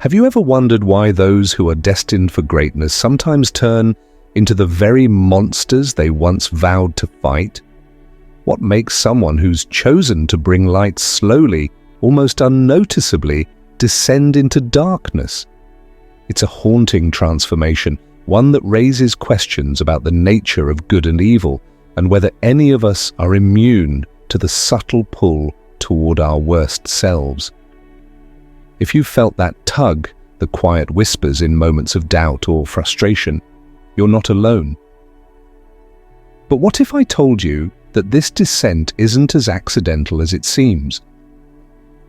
Have you ever wondered why those who are destined for greatness sometimes turn into the very monsters they once vowed to fight? What makes someone who's chosen to bring light slowly, almost unnoticeably, descend into darkness? It's a haunting transformation, one that raises questions about the nature of good and evil, and whether any of us are immune to the subtle pull toward our worst selves. If you felt that tug, the quiet whispers in moments of doubt or frustration, you're not alone. But what if I told you that this descent isn't as accidental as it seems?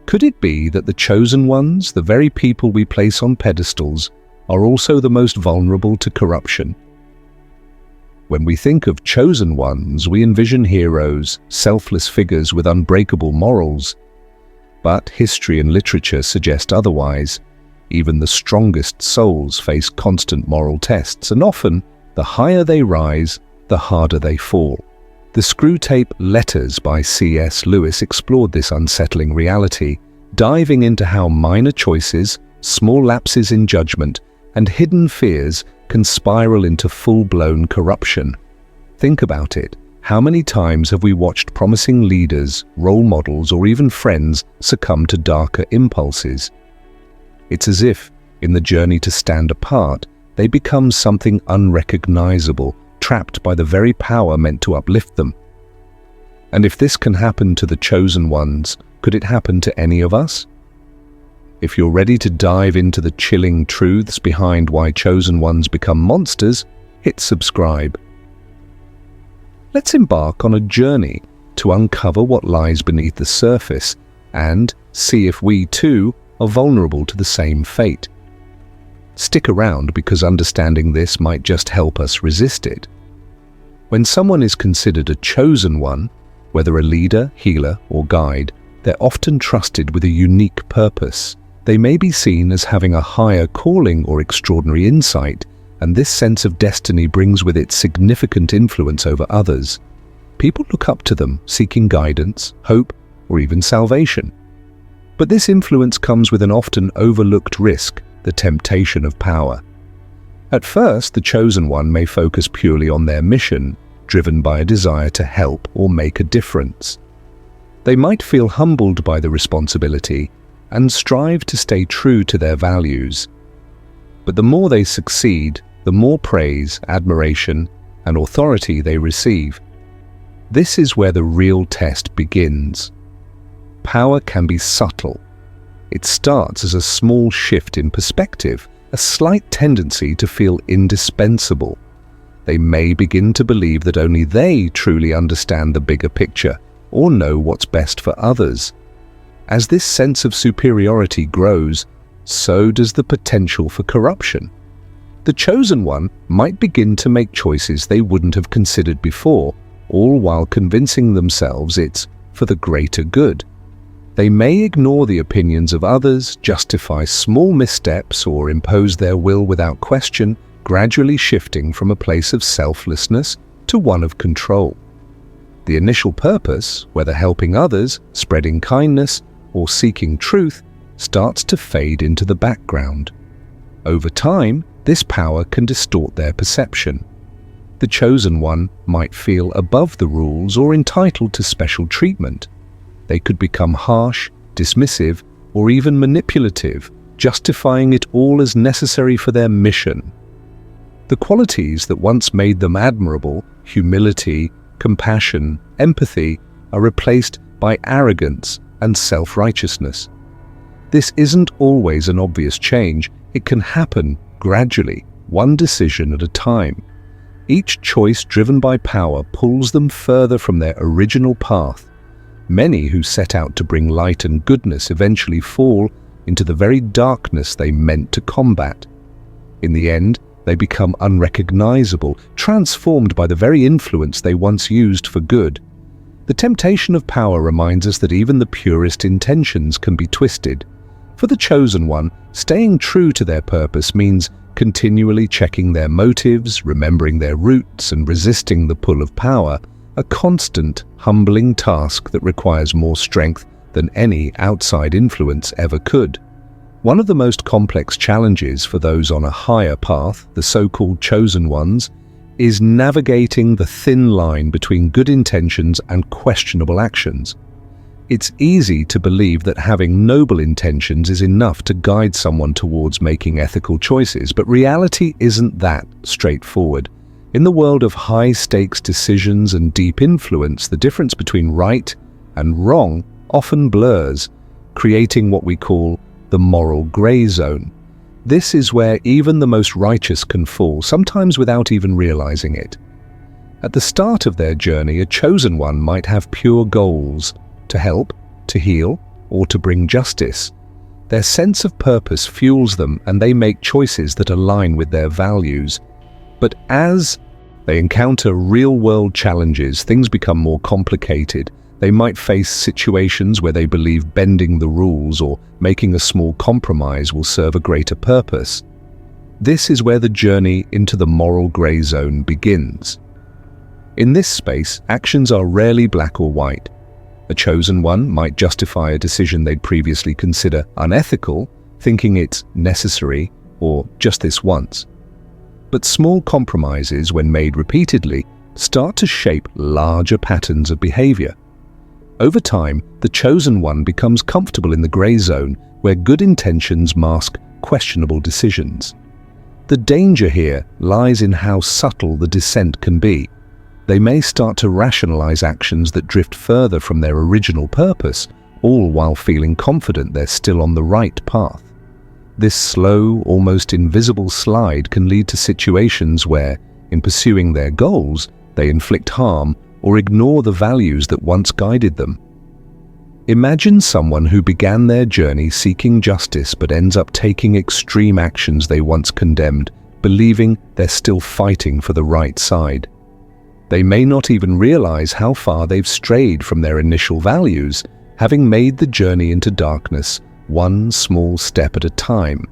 Could it be that the chosen ones, the very people we place on pedestals, are also the most vulnerable to corruption? When we think of chosen ones, we envision heroes, selfless figures with unbreakable morals. But history and literature suggest otherwise. Even the strongest souls face constant moral tests, and often, the higher they rise, the harder they fall. The Screwtape Letters by C.S. Lewis explored this unsettling reality, diving into how minor choices, small lapses in judgment, and hidden fears can spiral into full-blown corruption. Think about it. How many times have we watched promising leaders, role models, or even friends succumb to darker impulses? It's as if, in the journey to stand apart, they become something unrecognizable, trapped by the very power meant to uplift them. And if this can happen to the chosen ones, could it happen to any of us? If you're ready to dive into the chilling truths behind why chosen ones become monsters, hit subscribe. Let's embark on a journey to uncover what lies beneath the surface and see if we too are vulnerable to the same fate. Stick around, because understanding this might just help us resist it. When someone is considered a chosen one, whether a leader, healer, or guide, they're often trusted with a unique purpose. They may be seen as having a higher calling or extraordinary insight, and this sense of destiny brings with it significant influence over others. People look up to them, seeking guidance, hope, or even salvation. But this influence comes with an often overlooked risk, the temptation of power. At first, the chosen one may focus purely on their mission, driven by a desire to help or make a difference. They might feel humbled by the responsibility and strive to stay true to their values. But the more they succeed, the more praise, admiration, and authority they receive. This is where the real test begins. Power can be subtle. It starts as a small shift in perspective, a slight tendency to feel indispensable. They may begin to believe that only they truly understand the bigger picture or know what's best for others. As this sense of superiority grows, so does the potential for corruption. The chosen one might begin to make choices they wouldn't have considered before, all while convincing themselves it's for the greater good. They may ignore the opinions of others, justify small missteps, or impose their will without question, gradually shifting from a place of selflessness to one of control. The initial purpose, whether helping others, spreading kindness, or seeking truth, starts to fade into the background. Over time, this power can distort their perception. The chosen one might feel above the rules or entitled to special treatment. They could become harsh, dismissive, or even manipulative, justifying it all as necessary for their mission. The qualities that once made them admirable, humility, compassion, empathy, are replaced by arrogance and self-righteousness. This isn't always an obvious change. It can happen gradually, one decision at a time. Each choice driven by power pulls them further from their original path. Many who set out to bring light and goodness eventually fall into the very darkness they meant to combat. In the end, they become unrecognizable, transformed by the very influence they once used for good. The temptation of power reminds us that even the purest intentions can be twisted. For the chosen one, staying true to their purpose means continually checking their motives, remembering their roots, and resisting the pull of power, a constant, humbling task that requires more strength than any outside influence ever could. One of the most complex challenges for those on a higher path, the so-called chosen ones, is navigating the thin line between good intentions and questionable actions. It's easy to believe that having noble intentions is enough to guide someone towards making ethical choices, but reality isn't that straightforward. In the world of high-stakes decisions and deep influence, the difference between right and wrong often blurs, creating what we call the moral gray zone. This is where even the most righteous can fall, sometimes without even realizing it. At the start of their journey, a chosen one might have pure goals to help, to heal, or to bring justice. Their sense of purpose fuels them, and they make choices that align with their values. But as they encounter real-world challenges, things become more complicated. They might face situations where they believe bending the rules or making a small compromise will serve a greater purpose. This is where the journey into the moral gray zone begins. In this space, actions are rarely black or white. A chosen one might justify a decision they'd previously consider unethical, thinking it's necessary or just this once. But small compromises, when made repeatedly, start to shape larger patterns of behavior. Over time, the chosen one becomes comfortable in the gray zone, where good intentions mask questionable decisions. The danger here lies in how subtle the descent can be. They may start to rationalize actions that drift further from their original purpose, all while feeling confident they're still on the right path. This slow, almost invisible slide can lead to situations where, in pursuing their goals, they inflict harm or ignore the values that once guided them. Imagine someone who began their journey seeking justice but ends up taking extreme actions they once condemned, believing they're still fighting for the right side. They may not even realize how far they've strayed from their initial values, having made the journey into darkness one small step at a time.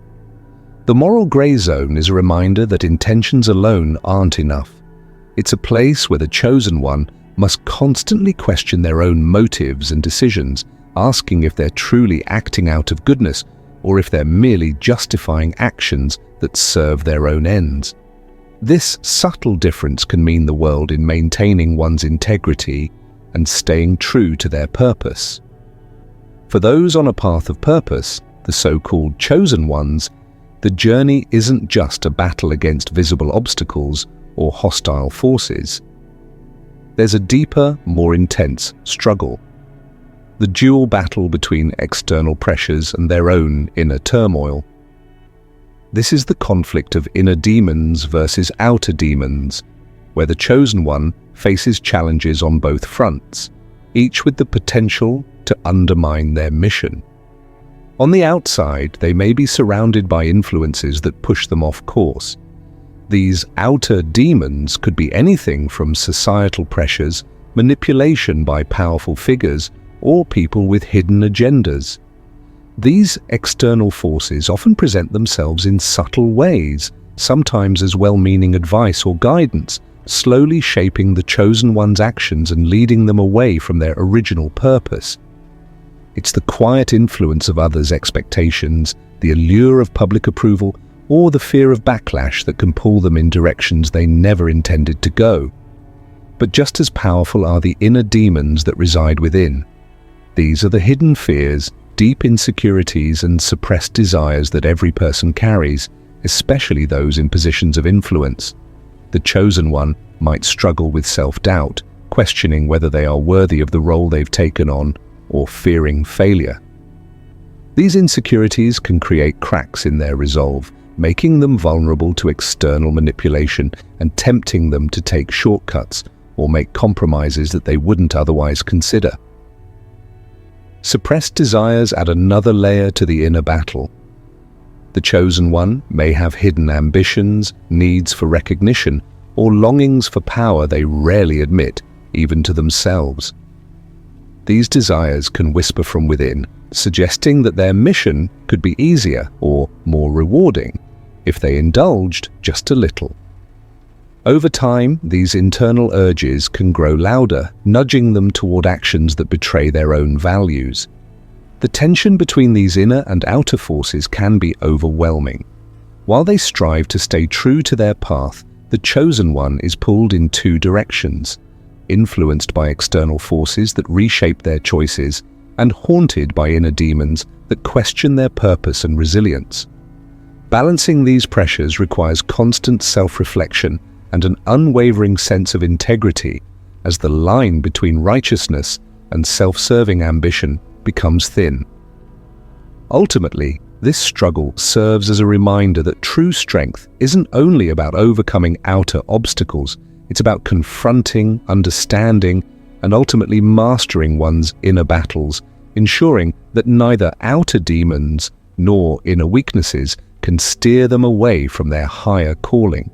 The moral gray zone is a reminder that intentions alone aren't enough. It's a place where the chosen one must constantly question their own motives and decisions, asking if they're truly acting out of goodness or if they're merely justifying actions that serve their own ends. This subtle difference can mean the world in maintaining one's integrity and staying true to their purpose. For those on a path of purpose, the so-called chosen ones, the journey isn't just a battle against visible obstacles or hostile forces. There's a deeper, more intense struggle. The dual battle between external pressures and their own inner turmoil. This is the conflict of inner demons versus outer demons, where the chosen one faces challenges on both fronts, each with the potential to undermine their mission. On the outside, they may be surrounded by influences that push them off course. These outer demons could be anything from societal pressures, manipulation by powerful figures, or people with hidden agendas. These external forces often present themselves in subtle ways, sometimes as well-meaning advice or guidance, slowly shaping the chosen one's actions and leading them away from their original purpose. It's the quiet influence of others' expectations, the allure of public approval, or the fear of backlash that can pull them in directions they never intended to go. But just as powerful are the inner demons that reside within. These are the hidden fears, deep insecurities, and suppressed desires that every person carries, especially those in positions of influence. The chosen one might struggle with self-doubt, questioning whether they are worthy of the role they've taken on, or fearing failure. These insecurities can create cracks in their resolve, making them vulnerable to external manipulation and tempting them to take shortcuts or make compromises that they wouldn't otherwise consider. Suppressed desires add another layer to the inner battle. The chosen one may have hidden ambitions, needs for recognition, or longings for power they rarely admit, even to themselves. These desires can whisper from within, suggesting that their mission could be easier or more rewarding if they indulged just a little. Over time, these internal urges can grow louder, nudging them toward actions that betray their own values. The tension between these inner and outer forces can be overwhelming. While they strive to stay true to their path, the chosen one is pulled in two directions, influenced by external forces that reshape their choices and haunted by inner demons that question their purpose and resilience. Balancing these pressures requires constant self-reflection and an unwavering sense of integrity as the line between righteousness and self-serving ambition becomes thin. Ultimately, this struggle serves as a reminder that true strength isn't only about overcoming outer obstacles, it's about confronting, understanding, and ultimately mastering one's inner battles, ensuring that neither outer demons nor inner weaknesses can steer them away from their higher calling.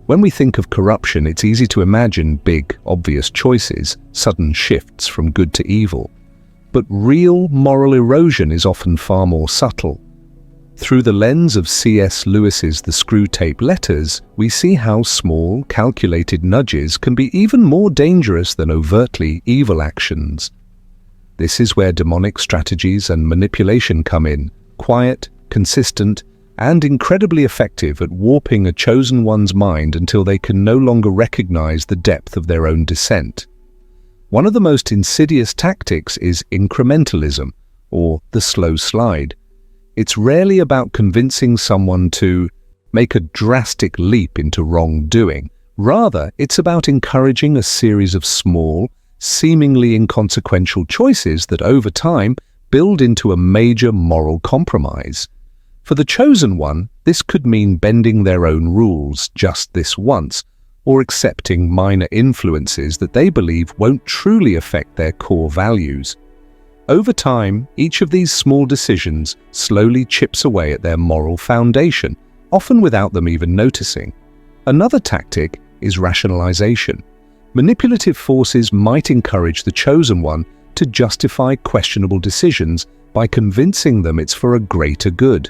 When we think of corruption, it's easy to imagine big, obvious choices, sudden shifts from good to evil. But real moral erosion is often far more subtle. Through the lens of C.S. Lewis's The Screwtape Letters, we see how small, calculated nudges can be even more dangerous than overtly evil actions. This is where demonic strategies and manipulation come in, quiet, consistent, and incredibly effective at warping a chosen one's mind until they can no longer recognize the depth of their own descent. One of the most insidious tactics is incrementalism, or the slow slide. It's rarely about convincing someone to make a drastic leap into wrongdoing. Rather, it's about encouraging a series of small, seemingly inconsequential choices that over time build into a major moral compromise. For the chosen one, this could mean bending their own rules just this once, or accepting minor influences that they believe won't truly affect their core values. Over time, each of these small decisions slowly chips away at their moral foundation, often without them even noticing. Another tactic is rationalization. Manipulative forces might encourage the chosen one to justify questionable decisions by convincing them it's for a greater good.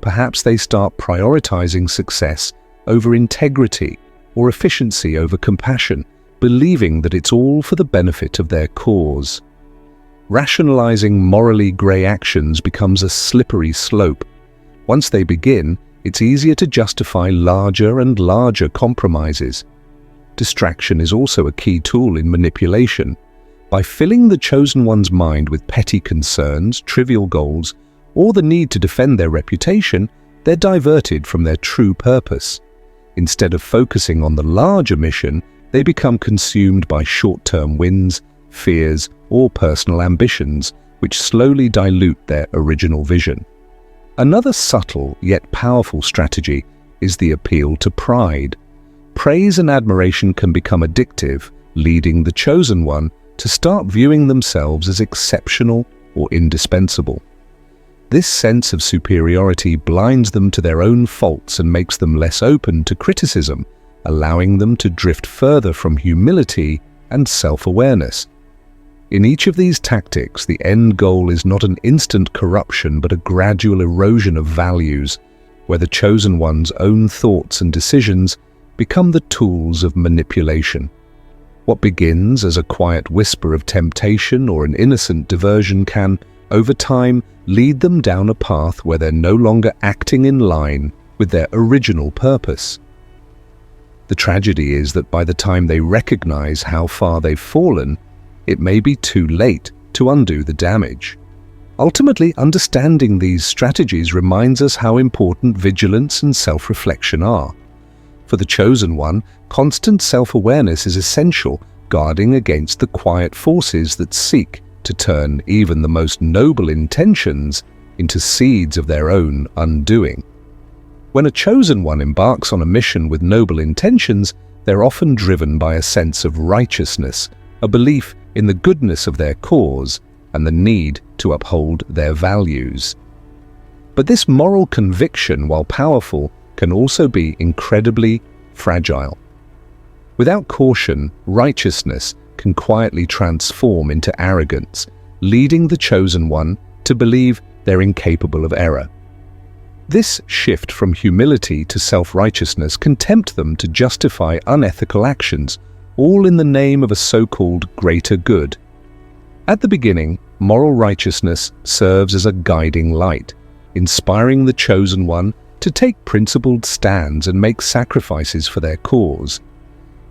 Perhaps they start prioritizing success over integrity or efficiency over compassion, believing that it's all for the benefit of their cause. Rationalizing morally grey actions becomes a slippery slope. Once they begin, it's easier to justify larger and larger compromises. Distraction is also a key tool in manipulation. By filling the chosen one's mind with petty concerns, trivial goals, or the need to defend their reputation, they're diverted from their true purpose. Instead of focusing on the larger mission, they become consumed by short-term wins, fears, or personal ambitions, which slowly dilute their original vision. Another subtle yet powerful strategy is the appeal to pride. Praise and admiration can become addictive, leading the chosen one to start viewing themselves as exceptional or indispensable. This sense of superiority blinds them to their own faults and makes them less open to criticism, allowing them to drift further from humility and self-awareness. In each of these tactics, the end goal is not an instant corruption but a gradual erosion of values, where the chosen one's own thoughts and decisions become the tools of manipulation. What begins as a quiet whisper of temptation or an innocent diversion can, over time, lead them down a path where they're no longer acting in line with their original purpose. The tragedy is that by the time they recognize how far they've fallen, it may be too late to undo the damage. Ultimately, understanding these strategies reminds us how important vigilance and self-reflection are. For the chosen one, constant self-awareness is essential, guarding against the quiet forces that seek to turn even the most noble intentions into seeds of their own undoing. When a chosen one embarks on a mission with noble intentions, they're often driven by a sense of righteousness, a belief in the goodness of their cause, and the need to uphold their values. But this moral conviction, while powerful, can also be incredibly fragile. Without caution, righteousness can quietly transform into arrogance, leading the chosen one to believe they're incapable of error. This shift from humility to self-righteousness can tempt them to justify unethical actions, all in the name of a so-called greater good. At the beginning, moral righteousness serves as a guiding light, inspiring the chosen one to take principled stands and make sacrifices for their cause.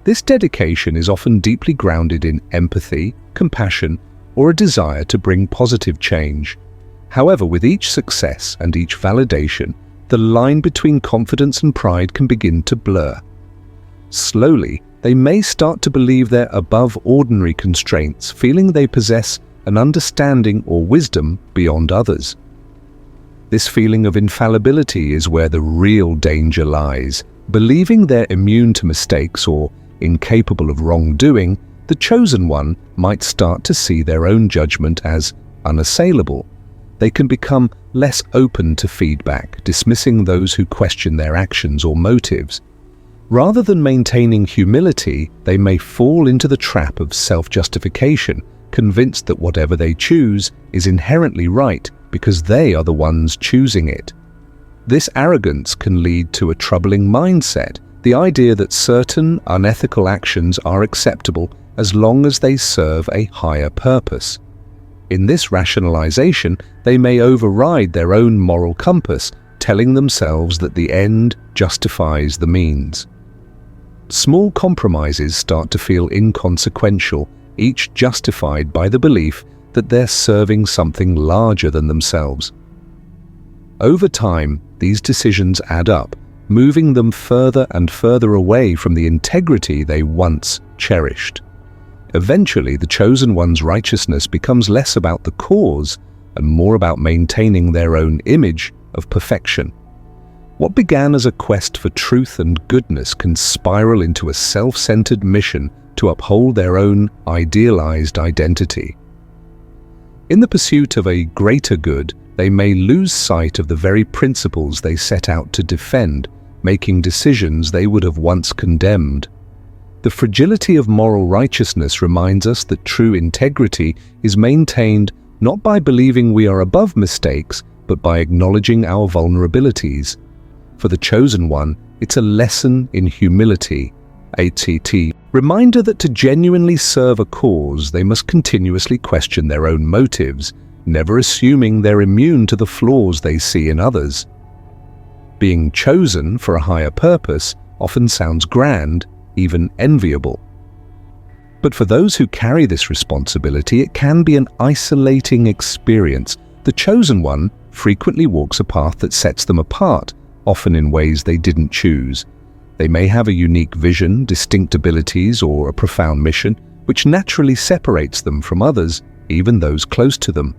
This dedication is often deeply grounded in empathy, compassion, or a desire to bring positive change. However, with each success and each validation, the line between confidence and pride can begin to blur. Slowly, they may start to believe they're above ordinary constraints, feeling they possess an understanding or wisdom beyond others. This feeling of infallibility is where the real danger lies. Believing they're immune to mistakes or incapable of wrongdoing, the chosen one might start to see their own judgment as unassailable. They can become less open to feedback, dismissing those who question their actions or motives. Rather than maintaining humility, they may fall into the trap of self-justification, convinced that whatever they choose is inherently right because they are the ones choosing it. This arrogance can lead to a troubling mindset, the idea that certain unethical actions are acceptable as long as they serve a higher purpose. In this rationalization, they may override their own moral compass, telling themselves that the end justifies the means. Small compromises start to feel inconsequential, each justified by the belief that they're serving something larger than themselves. Over time, these decisions add up, moving them further and further away from the integrity they once cherished. Eventually, the chosen one's righteousness becomes less about the cause and more about maintaining their own image of perfection. What began as a quest for truth and goodness can spiral into a self-centered mission to uphold their own idealized identity. In the pursuit of a greater good, they may lose sight of the very principles they set out to defend, making decisions they would have once condemned. The fragility of moral righteousness reminds us that true integrity is maintained not by believing we are above mistakes, but by acknowledging our vulnerabilities. For the chosen one, it's a lesson in humility, ATT, reminder that to genuinely serve a cause, they must continuously question their own motives, never assuming they're immune to the flaws they see in others. Being chosen for a higher purpose often sounds grand, even enviable. But for those who carry this responsibility, it can be an isolating experience. The chosen one frequently walks a path that sets them apart, often in ways they didn't choose. They may have a unique vision, distinct abilities, or a profound mission, which naturally separates them from others, even those close to them.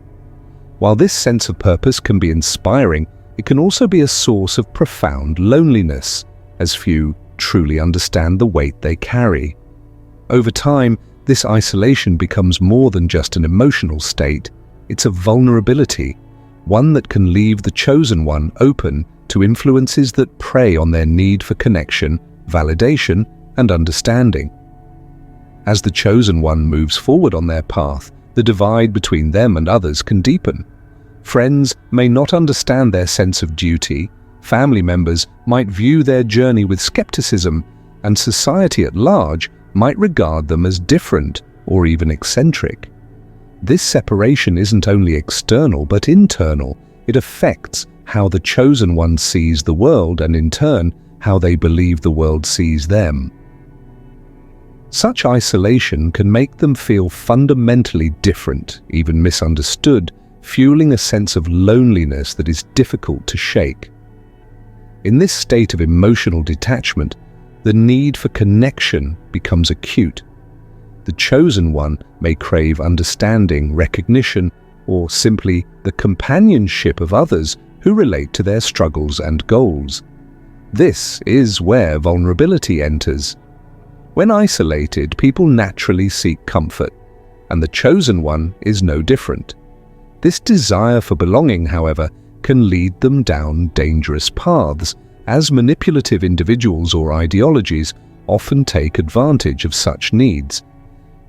While this sense of purpose can be inspiring, it can also be a source of profound loneliness, as few truly understand the weight they carry. Over time, this isolation becomes more than just an emotional state. It's a vulnerability, one that can leave the chosen one open to influences that prey on their need for connection, validation, and understanding. As the chosen one moves forward on their path, the divide between them and others can deepen. Friends may not understand their sense of duty, family members might view their journey with skepticism, and society at large might regard them as different or even eccentric. This separation isn't only external but internal. It affects how the chosen one sees the world and, in turn, how they believe the world sees them. Such isolation can make them feel fundamentally different, even misunderstood, fueling a sense of loneliness that is difficult to shake. In this state of emotional detachment, the need for connection becomes acute. The chosen one may crave understanding, recognition, or simply the companionship of others who relate to their struggles and goals. This is where vulnerability enters. When isolated, people naturally seek comfort, and the chosen one is no different. This desire for belonging, however, can lead them down dangerous paths, as manipulative individuals or ideologies often take advantage of such needs.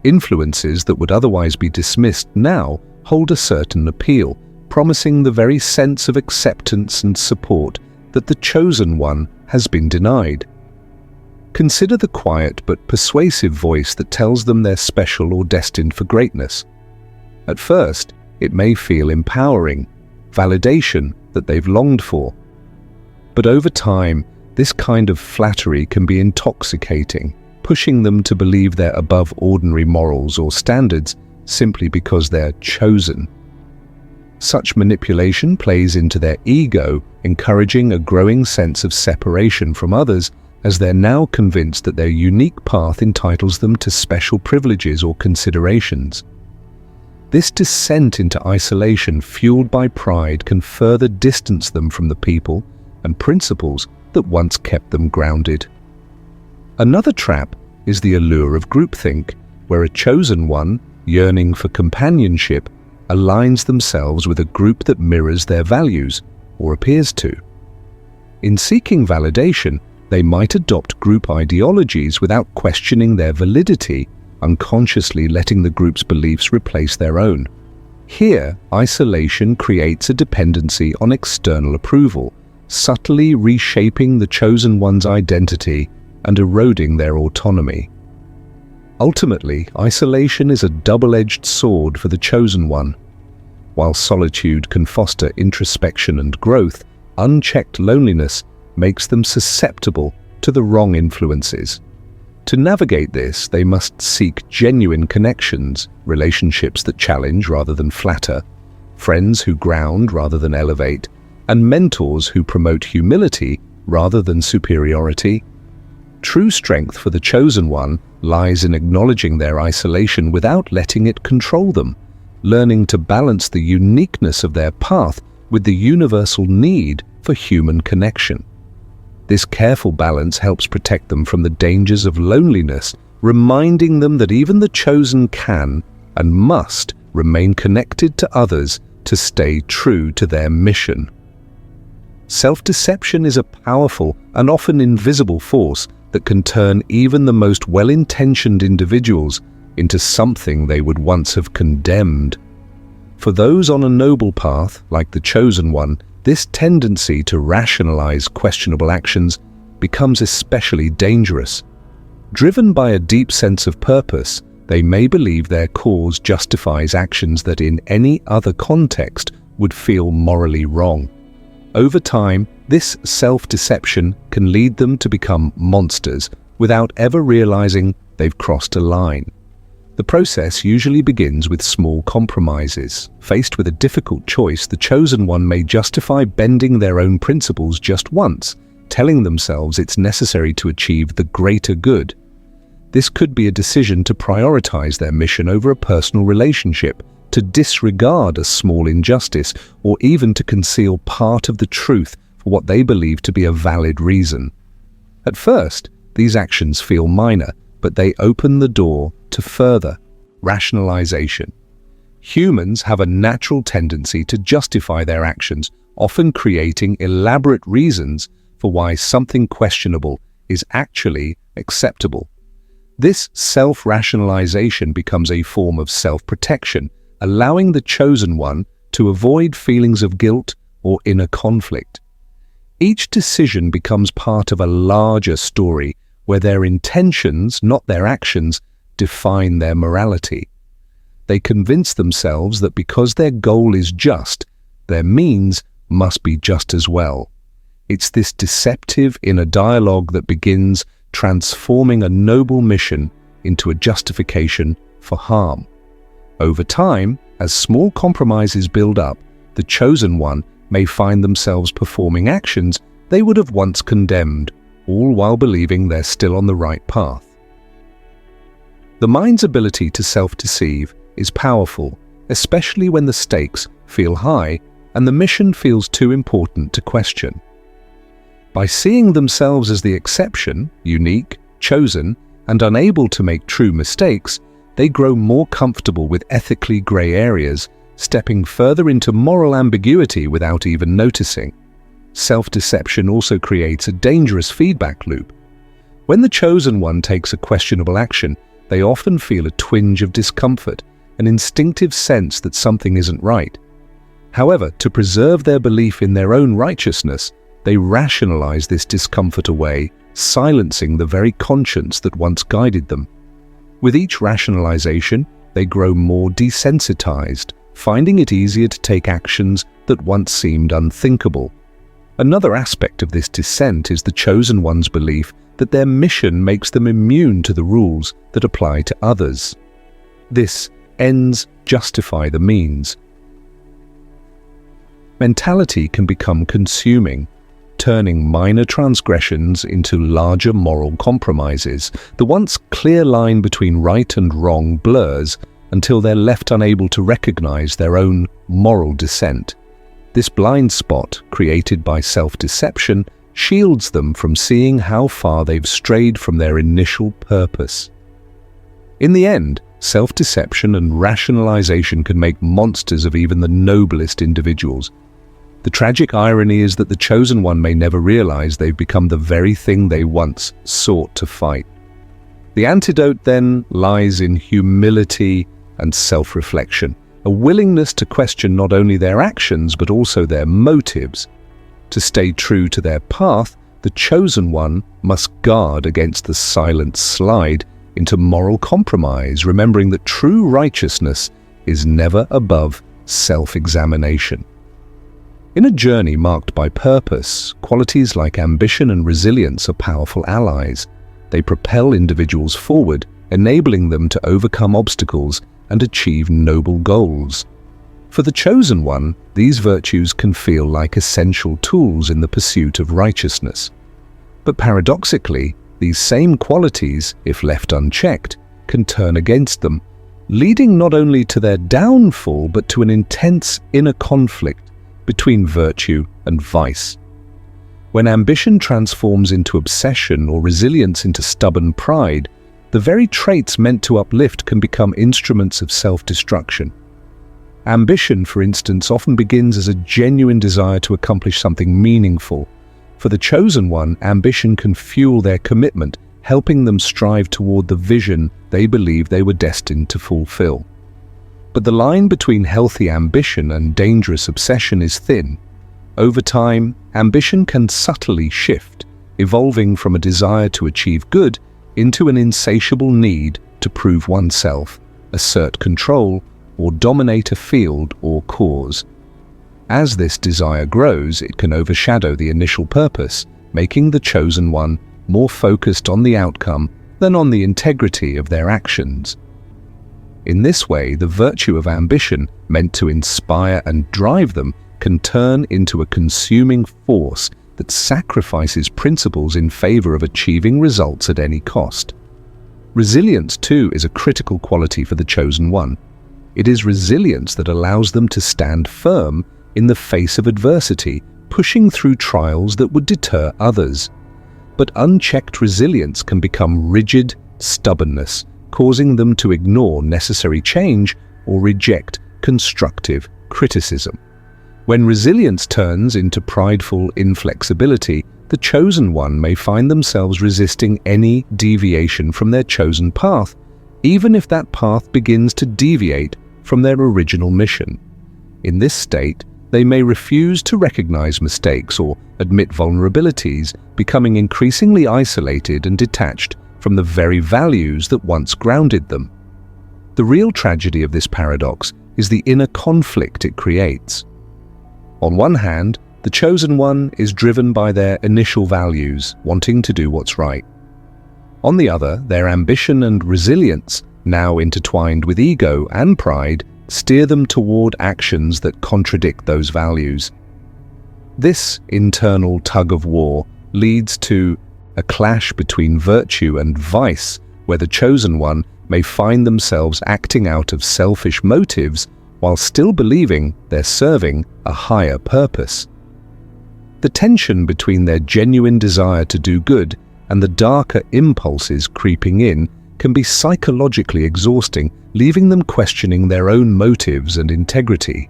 Influences that would otherwise be dismissed now hold a certain appeal, promising the very sense of acceptance and support that the chosen one has been denied. Consider the quiet but persuasive voice that tells them they're special or destined for greatness. At first, it may feel empowering, validation that they've longed for. But over time, this kind of flattery can be intoxicating, pushing them to believe they're above ordinary morals or standards simply because they're chosen. Such manipulation plays into their ego, encouraging a growing sense of separation from others, as they're now convinced that their unique path entitles them to special privileges or considerations. This descent into isolation, fueled by pride, can further distance them from the people and principles that once kept them grounded. Another trap is the allure of groupthink, where a chosen one, yearning for companionship, aligns themselves with a group that mirrors their values, or appears to. In seeking validation, they might adopt group ideologies without questioning their validity, unconsciously letting the group's beliefs replace their own. Here, isolation creates a dependency on external approval, subtly reshaping the chosen one's identity and eroding their autonomy. Ultimately, isolation is a double-edged sword for the chosen one. While solitude can foster introspection and growth, unchecked loneliness makes them susceptible to the wrong influences. To navigate this, they must seek genuine connections, relationships that challenge rather than flatter, friends who ground rather than elevate, and mentors who promote humility rather than superiority. True strength for the chosen one lies in acknowledging their isolation without letting it control them, learning to balance the uniqueness of their path with the universal need for human connection. This careful balance helps protect them from the dangers of loneliness, reminding them that even the chosen can and must remain connected to others to stay true to their mission. Self-deception is a powerful and often invisible force that can turn even the most well-intentioned individuals into something they would once have condemned. For those on a noble path, like the chosen one, this tendency to rationalize questionable actions becomes especially dangerous. Driven by a deep sense of purpose, they may believe their cause justifies actions that in any other context would feel morally wrong. Over time, this self-deception can lead them to become monsters without ever realizing they've crossed a line. The process usually begins with small compromises. Faced with a difficult choice, the chosen one may justify bending their own principles just once, telling themselves it's necessary to achieve the greater good. This could be a decision to prioritize their mission over a personal relationship, to disregard a small injustice, or even to conceal part of the truth for what they believe to be a valid reason. At first, these actions feel minor, but they open the door to further rationalization. Humans have a natural tendency to justify their actions, often creating elaborate reasons for why something questionable is actually acceptable. This self-rationalization becomes a form of self-protection, allowing the chosen one to avoid feelings of guilt or inner conflict. Each decision becomes part of a larger story where their intentions, not their actions, define their morality. They convince themselves that because their goal is just, their means must be just as well. It's this deceptive inner dialogue that begins transforming a noble mission into a justification for harm. Over time, as small compromises build up, the chosen one may find themselves performing actions they would have once condemned, all while believing they're still on the right path. The mind's ability to self-deceive is powerful, especially when the stakes feel high and the mission feels too important to question. By seeing themselves as the exception, unique, chosen, and unable to make true mistakes, they grow more comfortable with ethically grey areas, stepping further into moral ambiguity without even noticing. Self-deception also creates a dangerous feedback loop. When the chosen one takes a questionable action, they often feel a twinge of discomfort, an instinctive sense that something isn't right. However, to preserve their belief in their own righteousness, they rationalize this discomfort away, silencing the very conscience that once guided them. With each rationalization, they grow more desensitized, finding it easier to take actions that once seemed unthinkable. Another aspect of this descent is the chosen one's belief that their mission makes them immune to the rules that apply to others. This ends justify the means. Mentality can become consuming, turning minor transgressions into larger moral compromises. The once clear line between right and wrong blurs until they're left unable to recognize their own moral descent. This blind spot, created by self-deception, shields them from seeing how far they've strayed from their initial purpose. In the end, self-deception and rationalization can make monsters of even the noblest individuals. The tragic irony is that the chosen one may never realize they've become the very thing they once sought to fight. The antidote, then, lies in humility and self-reflection, a willingness to question not only their actions but also their motives. To stay true to their path, the chosen one must guard against the silent slide into moral compromise, remembering that true righteousness is never above self-examination. In a journey marked by purpose, qualities like ambition and resilience are powerful allies. They propel individuals forward, enabling them to overcome obstacles and achieve noble goals. For the chosen one, these virtues can feel like essential tools in the pursuit of righteousness. But paradoxically, these same qualities, if left unchecked, can turn against them, leading not only to their downfall but to an intense inner conflict between virtue and vice. When ambition transforms into obsession or resilience into stubborn pride, the very traits meant to uplift can become instruments of self-destruction. Ambition, for instance, often begins as a genuine desire to accomplish something meaningful. For the chosen one, ambition can fuel their commitment, helping them strive toward the vision they believe they were destined to fulfill. But the line between healthy ambition and dangerous obsession is thin. Over time, ambition can subtly shift, evolving from a desire to achieve good into an insatiable need to prove oneself, assert control, or dominate a field or cause. As this desire grows, it can overshadow the initial purpose, making the chosen one more focused on the outcome than on the integrity of their actions. In this way, the virtue of ambition, meant to inspire and drive them, can turn into a consuming force that sacrifices principles in favor of achieving results at any cost. Resilience, too, is a critical quality for the chosen one. It is resilience that allows them to stand firm in the face of adversity, pushing through trials that would deter others. But unchecked resilience can become rigid stubbornness, causing them to ignore necessary change or reject constructive criticism. When resilience turns into prideful inflexibility, the chosen one may find themselves resisting any deviation from their chosen path, even if that path begins to deviate from their original mission. In this state, they may refuse to recognize mistakes or admit vulnerabilities, becoming increasingly isolated and detached from the very values that once grounded them. The real tragedy of this paradox is the inner conflict it creates. On one hand, the chosen one is driven by their initial values, wanting to do what's right. On the other, their ambition and resilience, now intertwined with ego and pride, steer them toward actions that contradict those values. This internal tug-of-war leads to a clash between virtue and vice, where the chosen one may find themselves acting out of selfish motives while still believing they're serving a higher purpose. The tension between their genuine desire to do good and the darker impulses creeping in can be psychologically exhausting, leaving them questioning their own motives and integrity.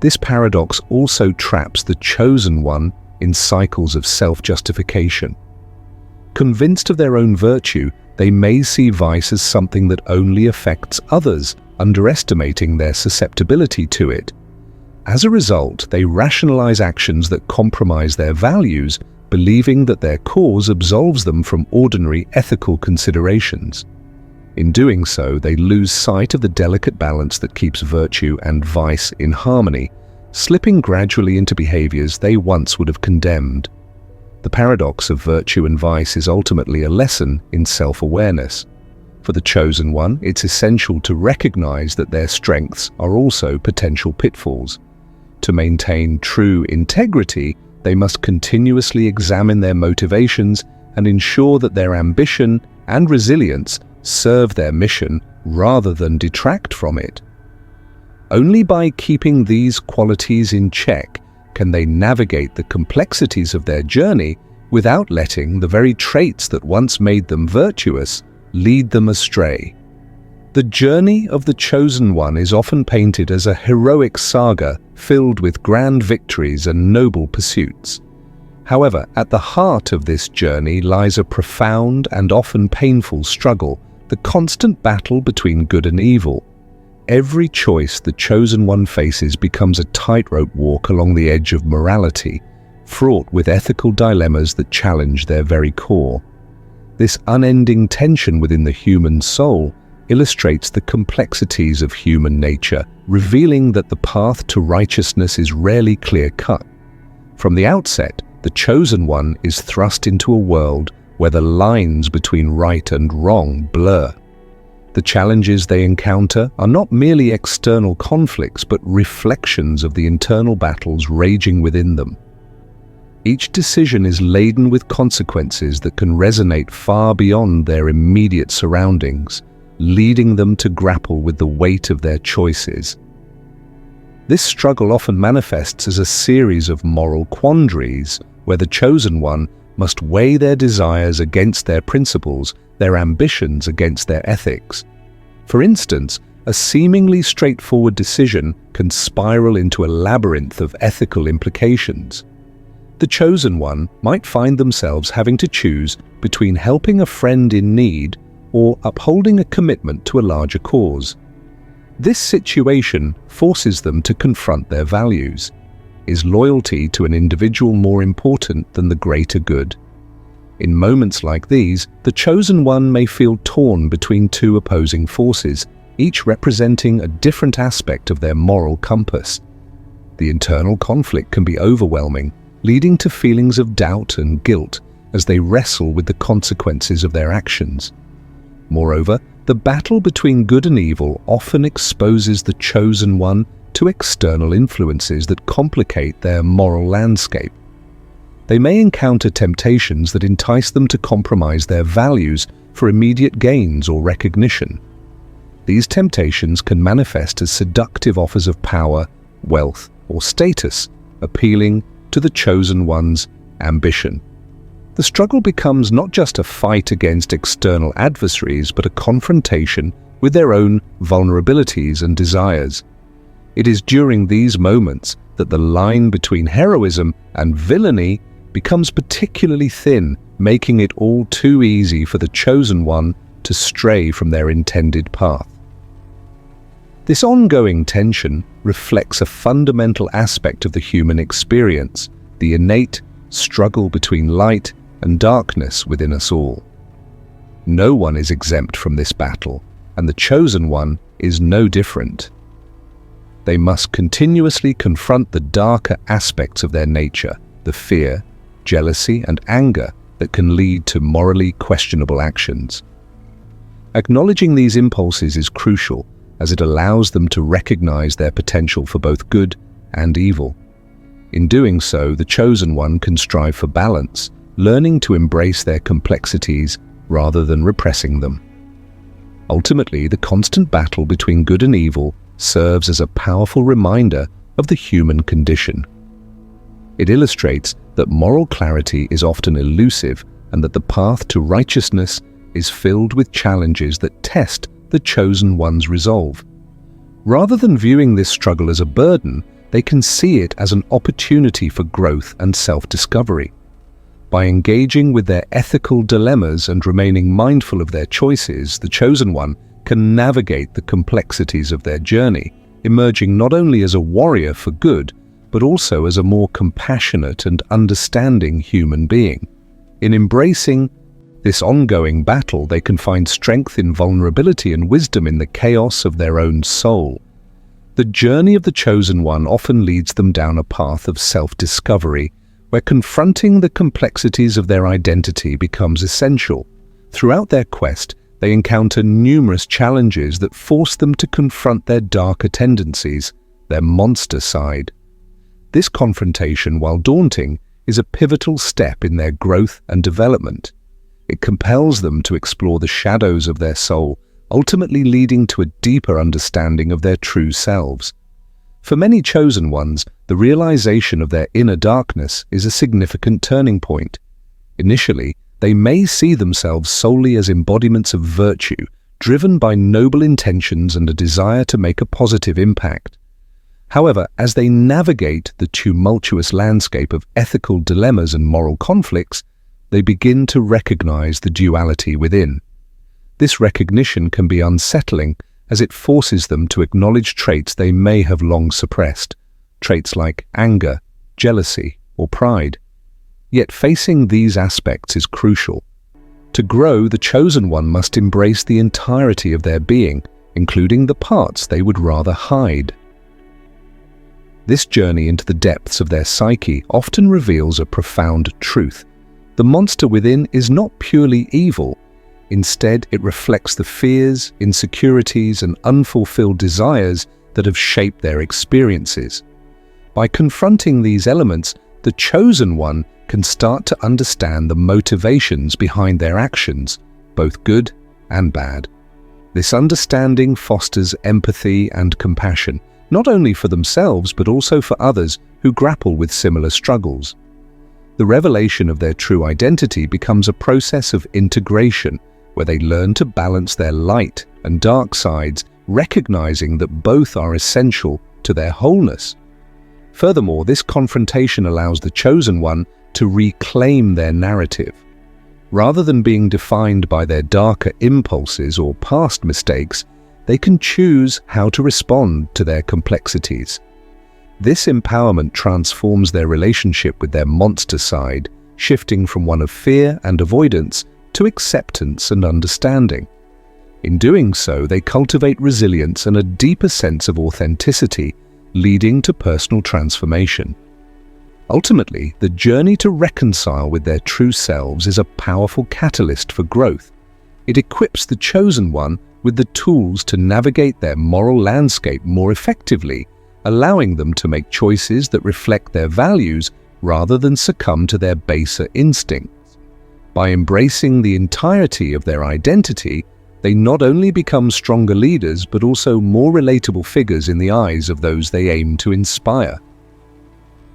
This paradox also traps the chosen one in cycles of self-justification. Convinced of their own virtue, they may see vice as something that only affects others, underestimating their susceptibility to it. As a result, they rationalize actions that compromise their values, believing that their cause absolves them from ordinary ethical considerations. In doing so, they lose sight of the delicate balance that keeps virtue and vice in harmony, slipping gradually into behaviors they once would have condemned. The paradox of virtue and vice is ultimately a lesson in self-awareness. For the chosen one, it's essential to recognize that their strengths are also potential pitfalls. To maintain true integrity, they must continuously examine their motivations and ensure that their ambition and resilience serve their mission rather than detract from it. Only by keeping these qualities in check can they navigate the complexities of their journey without letting the very traits that once made them virtuous lead them astray. The journey of the chosen one is often painted as a heroic saga filled with grand victories and noble pursuits. However, at the heart of this journey lies a profound and often painful struggle, the constant battle between good and evil. Every choice the chosen one faces becomes a tightrope walk along the edge of morality, fraught with ethical dilemmas that challenge their very core. This unending tension within the human soul illustrates the complexities of human nature, revealing that the path to righteousness is rarely clear-cut. From the outset, the chosen one is thrust into a world where the lines between right and wrong blur. The challenges they encounter are not merely external conflicts, but reflections of the internal battles raging within them. Each decision is laden with consequences that can resonate far beyond their immediate surroundings, leading them to grapple with the weight of their choices. This struggle often manifests as a series of moral quandaries, where the chosen one must weigh their desires against their principles, their ambitions against their ethics. For instance, a seemingly straightforward decision can spiral into a labyrinth of ethical implications. The chosen one might find themselves having to choose between helping a friend in need or upholding a commitment to a larger cause. This situation forces them to confront their values. Is loyalty to an individual more important than the greater good? In moments like these, the chosen one may feel torn between two opposing forces, each representing a different aspect of their moral compass. The internal conflict can be overwhelming, leading to feelings of doubt and guilt as they wrestle with the consequences of their actions. Moreover, the battle between good and evil often exposes the chosen one to external influences that complicate their moral landscape. They may encounter temptations that entice them to compromise their values for immediate gains or recognition. These temptations can manifest as seductive offers of power, wealth, or status, appealing to the chosen one's ambition. The struggle becomes not just a fight against external adversaries, but a confrontation with their own vulnerabilities and desires. It is during these moments that the line between heroism and villainy becomes particularly thin, making it all too easy for the chosen one to stray from their intended path. This ongoing tension reflects a fundamental aspect of the human experience, the innate struggle between light and darkness within us all. No one is exempt from this battle, and the chosen one is no different. They must continuously confront the darker aspects of their nature, the fear, jealousy, and anger that can lead to morally questionable actions. Acknowledging these impulses is crucial, as it allows them to recognize their potential for both good and evil. In doing so, the chosen one can strive for balance, learning to embrace their complexities rather than repressing them. Ultimately, the constant battle between good and evil serves as a powerful reminder of the human condition. It illustrates that moral clarity is often elusive and that the path to righteousness is filled with challenges that test the chosen one's resolve. Rather than viewing this struggle as a burden, they can see it as an opportunity for growth and self-discovery. By engaging with their ethical dilemmas and remaining mindful of their choices, the chosen one can navigate the complexities of their journey, emerging not only as a warrior for good, but also as a more compassionate and understanding human being. In embracing This ongoing battle, they can find strength in vulnerability and wisdom in the chaos of their own soul. The journey of the chosen one often leads them down a path of self-discovery, where confronting the complexities of their identity becomes essential. Throughout their quest, they encounter numerous challenges that force them to confront their darker tendencies, their monster side. This confrontation, while daunting, is a pivotal step in their growth and development. It compels them to explore the shadows of their soul, ultimately leading to a deeper understanding of their true selves. For many chosen ones, the realization of their inner darkness is a significant turning point. Initially, they may see themselves solely as embodiments of virtue, driven by noble intentions and a desire to make a positive impact. However, as they navigate the tumultuous landscape of ethical dilemmas and moral conflicts, they begin to recognize the duality within. This recognition can be unsettling, as it forces them to acknowledge traits they may have long suppressed, traits like anger, jealousy, or pride. Yet facing these aspects is crucial. To grow, the chosen one must embrace the entirety of their being, including the parts they would rather hide. This journey into the depths of their psyche often reveals a profound truth. The monster within is not purely evil. Instead, it reflects the fears, insecurities, and unfulfilled desires that have shaped their experiences. By confronting these elements, the chosen one can start to understand the motivations behind their actions, both good and bad. This understanding fosters empathy and compassion, not only for themselves but also for others who grapple with similar struggles. The revelation of their true identity becomes a process of integration, where they learn to balance their light and dark sides, recognizing that both are essential to their wholeness. Furthermore, this confrontation allows the chosen one to reclaim their narrative. Rather than being defined by their darker impulses or past mistakes, they can choose how to respond to their complexities. This empowerment transforms their relationship with their monster side, shifting from one of fear and avoidance to acceptance and understanding. In doing so, they cultivate resilience and a deeper sense of authenticity, leading to personal transformation. Ultimately, the journey to reconcile with their true selves is a powerful catalyst for growth. It equips the chosen one with the tools to navigate their moral landscape more effectively, allowing them to make choices that reflect their values rather than succumb to their baser instincts. By embracing the entirety of their identity, they not only become stronger leaders but also more relatable figures in the eyes of those they aim to inspire.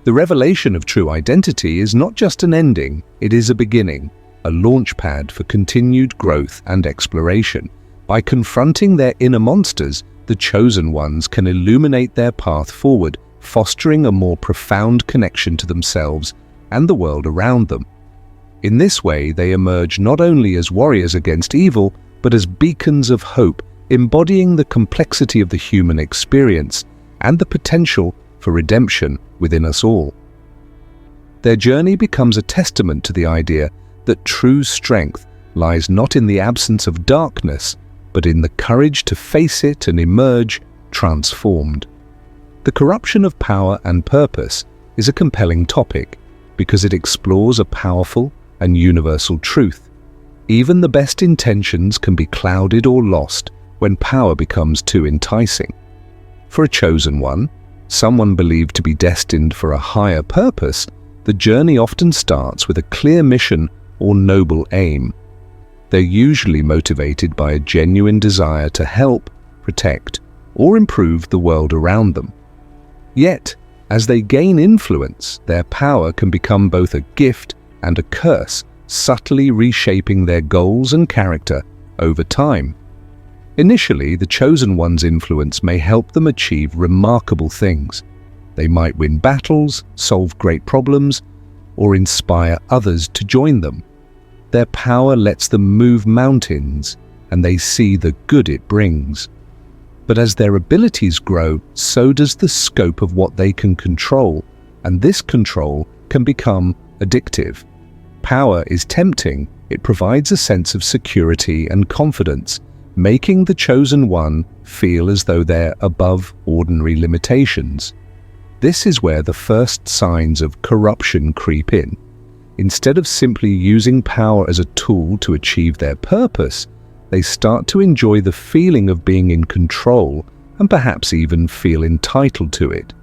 The revelation of true identity is not just an ending, it is a beginning, a launchpad for continued growth and exploration. By confronting their inner monsters, the chosen ones can illuminate their path forward, fostering a more profound connection to themselves and the world around them. In this way, they emerge not only as warriors against evil, but as beacons of hope, embodying the complexity of the human experience and the potential for redemption within us all. Their journey becomes a testament to the idea that true strength lies not in the absence of darkness, but in the courage to face it and emerge transformed. The corruption of power and purpose is a compelling topic because it explores a powerful and universal truth. Even the best intentions can be clouded or lost when power becomes too enticing. For a chosen one, someone believed to be destined for a higher purpose, the journey often starts with a clear mission or noble aim. They're usually motivated by a genuine desire to help, protect, or improve the world around them. Yet, as they gain influence, their power can become both a gift and a curse, subtly reshaping their goals and character over time. Initially, the chosen one's influence may help them achieve remarkable things. They might win battles, solve great problems, or inspire others to join them. Their power lets them move mountains, and they see the good it brings. But as their abilities grow, so does the scope of what they can control, and this control can become addictive. Power is tempting. It provides a sense of security and confidence, making the chosen one feel as though they're above ordinary limitations. This is where the first signs of corruption creep in. Instead of simply using power as a tool to achieve their purpose, they start to enjoy the feeling of being in control and perhaps even feel entitled to it.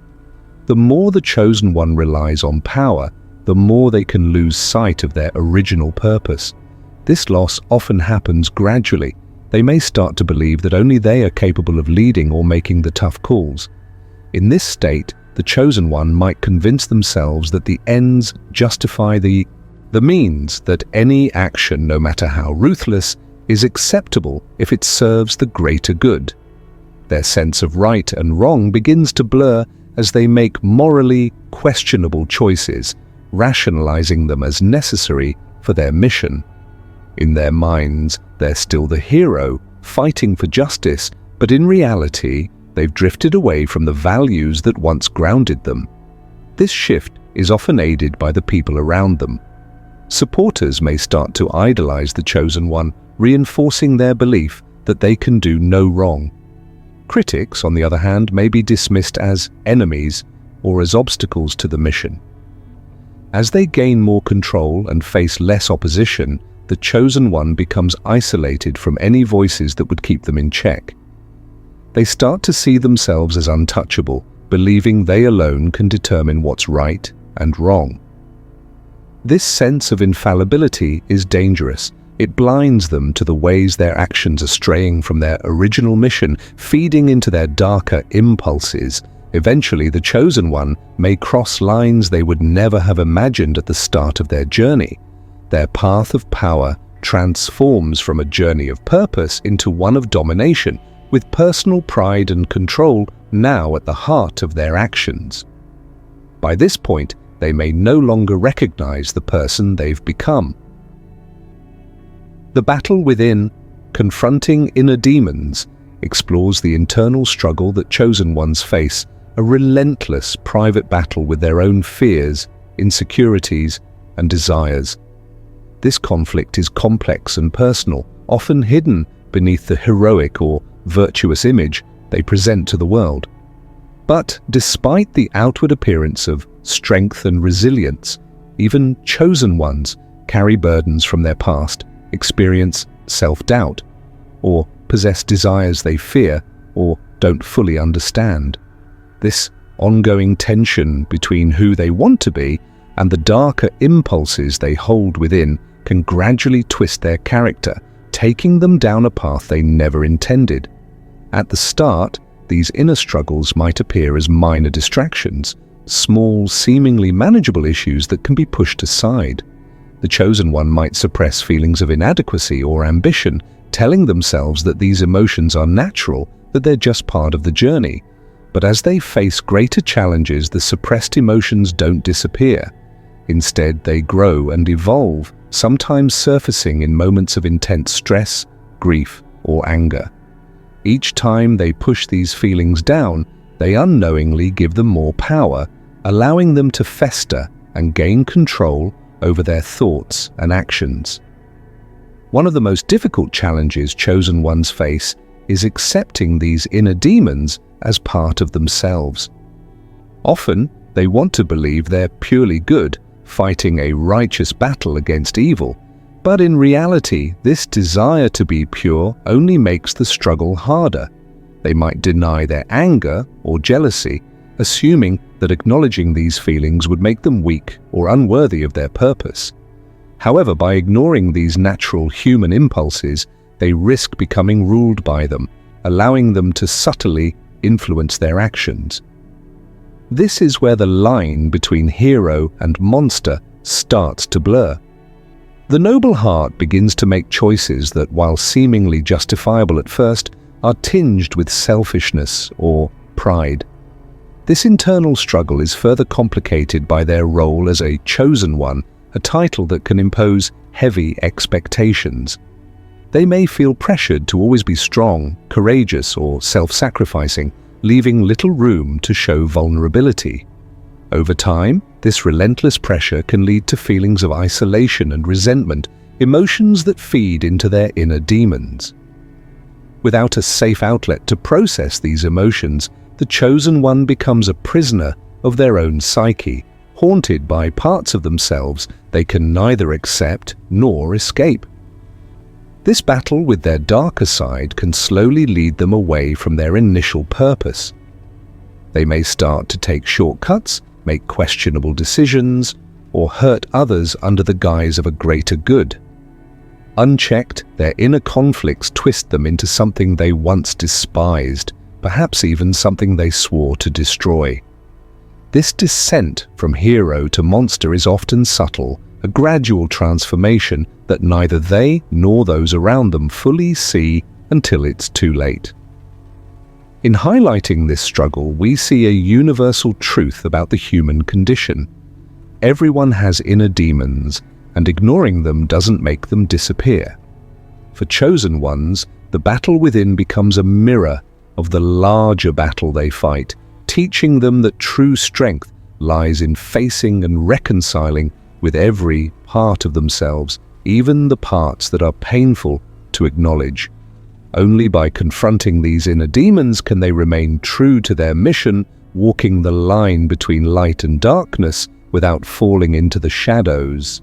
The more the chosen one relies on power, the more they can lose sight of their original purpose. This loss often happens gradually. They may start to believe that only they are capable of leading or making the tough calls. In this state, the chosen one might convince themselves that the ends justify the means, that any action, no matter how ruthless, is acceptable if it serves the greater good. Their sense of right and wrong begins to blur as they make morally questionable choices, rationalizing them as necessary for their mission. In their minds, they're still the hero, fighting for justice, but in reality, they've drifted away from the values that once grounded them. This shift is often aided by the people around them. Supporters may start to idolize the chosen one, reinforcing their belief that they can do no wrong. Critics, on the other hand, may be dismissed as enemies or as obstacles to the mission. As they gain more control and face less opposition, the chosen one becomes isolated from any voices that would keep them in check. They start to see themselves as untouchable, believing they alone can determine what's right and wrong. This sense of infallibility is dangerous. It blinds them to the ways their actions are straying from their original mission, feeding into their darker impulses. Eventually, the chosen one may cross lines they would never have imagined at the start of their journey. Their path of power transforms from a journey of purpose into one of domination, with personal pride and control now at the heart of their actions. By this point, they may no longer recognize the person they've become. The battle within, Confronting Inner Demons, explores the internal struggle that chosen ones face, a relentless private battle with their own fears, insecurities, and desires. This conflict is complex and personal, often hidden beneath the heroic or virtuous image they present to the world. But despite the outward appearance of strength and resilience, even chosen ones carry burdens from their past, experience self-doubt, or possess desires they fear or don't fully understand. This ongoing tension between who they want to be and the darker impulses they hold within can gradually twist their character, taking them down a path they never intended. At the start, these inner struggles might appear as minor distractions, small, seemingly manageable issues that can be pushed aside. The chosen one might suppress feelings of inadequacy or ambition, telling themselves that these emotions are natural, that they're just part of the journey. But as they face greater challenges, the suppressed emotions don't disappear. Instead, they grow and evolve, sometimes surfacing in moments of intense stress, grief, or anger. Each time they push these feelings down, they unknowingly give them more power, allowing them to fester and gain control over their thoughts and actions. One of the most difficult challenges chosen ones face is accepting these inner demons as part of themselves. Often, they want to believe they're purely good, fighting a righteous battle against evil. But in reality, this desire to be pure only makes the struggle harder. They might deny their anger or jealousy, assuming that acknowledging these feelings would make them weak or unworthy of their purpose. However, by ignoring these natural human impulses, they risk becoming ruled by them, allowing them to subtly influence their actions. This is where the line between hero and monster starts to blur. The noble heart begins to make choices that, while seemingly justifiable at first, are tinged with selfishness or pride. This internal struggle is further complicated by their role as a chosen one, a title that can impose heavy expectations. They may feel pressured to always be strong, courageous, or self-sacrificing, leaving little room to show vulnerability. Over time, This relentless pressure can lead to feelings of isolation and resentment, emotions that feed into their inner demons. Without a safe outlet to process these emotions, the chosen one becomes a prisoner of their own psyche, haunted by parts of themselves they can neither accept nor escape. This battle with their darker side can slowly lead them away from their initial purpose. They may start to take shortcuts, make questionable decisions, or hurt others under the guise of a greater good. Unchecked, their inner conflicts twist them into something they once despised, perhaps even something they swore to destroy. This descent from hero to monster is often subtle, a gradual transformation that neither they nor those around them fully see until it's too late. In highlighting this struggle, we see a universal truth about the human condition. Everyone has inner demons, and ignoring them doesn't make them disappear. For chosen ones, the battle within becomes a mirror of the larger battle they fight, teaching them that true strength lies in facing and reconciling with every part of themselves, even the parts that are painful to acknowledge. Only by confronting these inner demons can they remain true to their mission, walking the line between light and darkness without falling into the shadows.